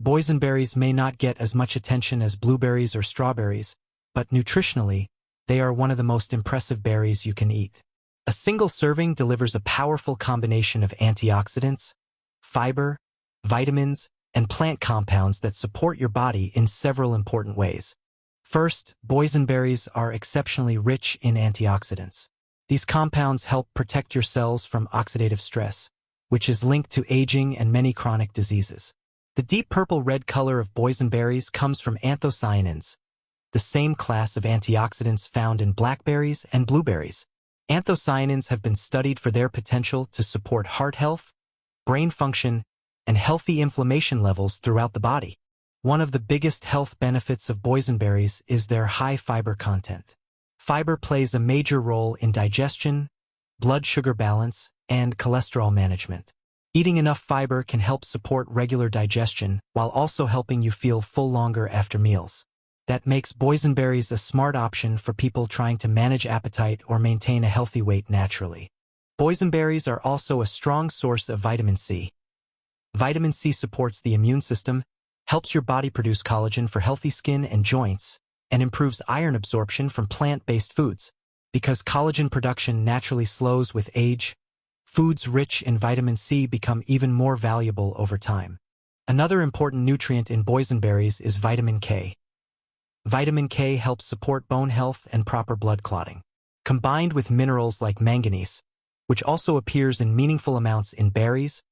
Boysenberries may not get as much attention as blueberries or strawberries, but nutritionally, they are one of the most impressive berries you can eat. A single serving delivers a powerful combination of antioxidants, fiber, vitamins, and plant compounds that support your body in several important ways. First, boysenberries are exceptionally rich in antioxidants. These compounds help protect your cells from oxidative stress, which is linked to aging and many chronic diseases. The deep purple-red color of boysenberries comes from anthocyanins, the same class of antioxidants found in blackberries and blueberries. Anthocyanins have been studied for their potential to support heart health, brain function, and healthy inflammation levels throughout the body. One of the biggest health benefits of boysenberries is their high fiber content. Fiber plays a major role in digestion, blood sugar balance, and cholesterol management. Eating enough fiber can help support regular digestion while also helping you feel full longer after meals. That makes boysenberries a smart option for people trying to manage appetite or maintain a healthy weight naturally. Boysenberries are also a strong source of vitamin C. Vitamin C supports the immune system, helps your body produce collagen for healthy skin and joints, and improves iron absorption from plant-based foods. Because collagen production naturally slows with age, foods rich in vitamin C become even more valuable over time. Another important nutrient in boysenberries is vitamin K. Vitamin K helps support bone health and proper blood clotting. Combined with minerals like manganese, which also appears in meaningful amounts in berries,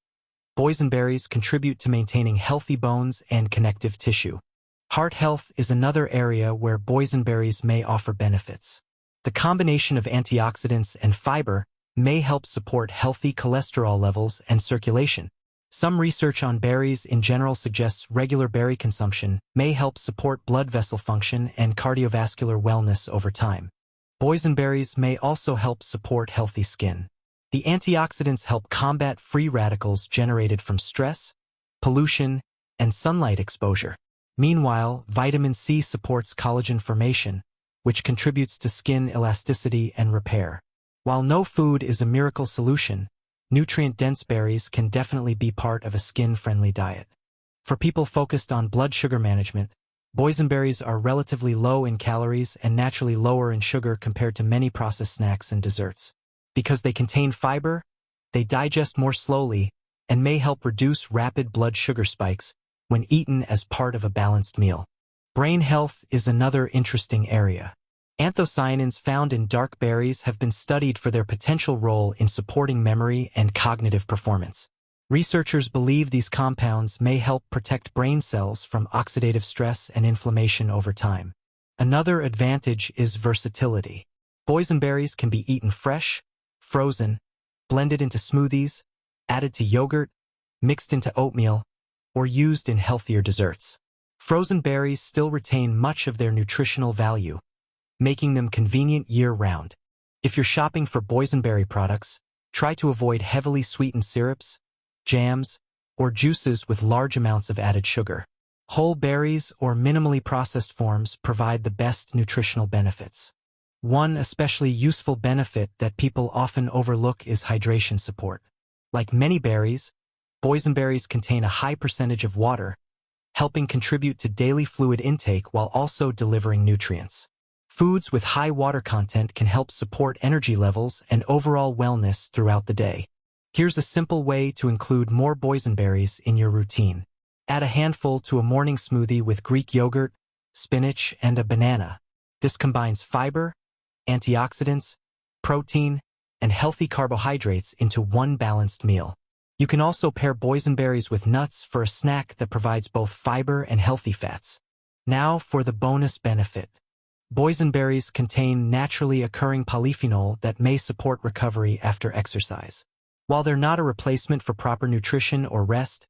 boysenberries contribute to maintaining healthy bones and connective tissue. Heart health is another area where boysenberries may offer benefits. The combination of antioxidants and fiber may help support healthy cholesterol levels and circulation. Some research on berries in general suggests regular berry consumption may help support blood vessel function and cardiovascular wellness over time. Boysenberries may also help support healthy skin. The antioxidants help combat free radicals generated from stress, pollution, and sunlight exposure. Meanwhile, vitamin C supports collagen formation, which contributes to skin elasticity and repair. While no food is a miracle solution, nutrient-dense berries can definitely be part of a skin-friendly diet. For people focused on blood sugar management, boysenberries are relatively low in calories and naturally lower in sugar compared to many processed snacks and desserts. Because they contain fiber, they digest more slowly and may help reduce rapid blood sugar spikes when eaten as part of a balanced meal. Brain health is another interesting area. Anthocyanins found in dark berries have been studied for their potential role in supporting memory and cognitive performance. Researchers believe these compounds may help protect brain cells from oxidative stress and inflammation over time. Another advantage is versatility. Boysenberries can be eaten fresh, frozen, blended into smoothies, added to yogurt, mixed into oatmeal, or used in healthier desserts. Frozen berries still retain much of their nutritional value, making them convenient year-round. If you're shopping for boysenberry products, try to avoid heavily sweetened syrups, jams, or juices with large amounts of added sugar. Whole berries or minimally processed forms provide the best nutritional benefits. One especially useful benefit that people often overlook is hydration support. Like many berries, boysenberries contain a high percentage of water, helping contribute to daily fluid intake while also delivering nutrients. Foods with high water content can help support energy levels and overall wellness throughout the day. Here's a simple way to include more boysenberries in your routine. Add a handful to a morning smoothie with Greek yogurt, spinach, and a banana. This combines fiber, antioxidants, protein, and healthy carbohydrates into one balanced meal. You can also pair boysenberries with nuts for a snack that provides both fiber and healthy fats. Now for the bonus benefit. Boysenberries contain naturally occurring polyphenol that may support recovery after exercise. While they're not a replacement for proper nutrition or rest,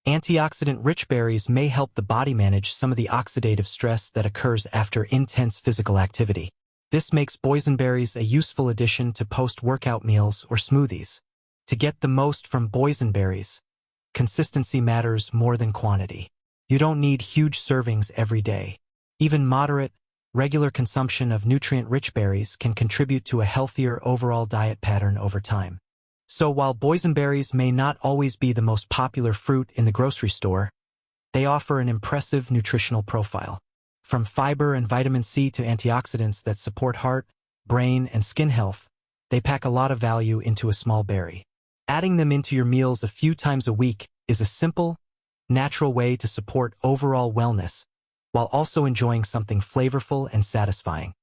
antioxidant-rich berries may help the body manage some of the oxidative stress that occurs after intense physical activity. This makes boysenberries a useful addition to post-workout meals or smoothies. To get the most from boysenberries, consistency matters more than quantity. You don't need huge servings every day. Even moderate, regular consumption of nutrient-rich berries can contribute to a healthier overall diet pattern over time. So while boysenberries may not always be the most popular fruit in the grocery store, They offer an impressive nutritional profile. From fiber and vitamin C to antioxidants that support heart, brain, and skin health, they pack a lot of value into a small berry. Adding them into your meals a few times a week is a simple, natural way to support overall wellness, while also enjoying something flavorful and satisfying.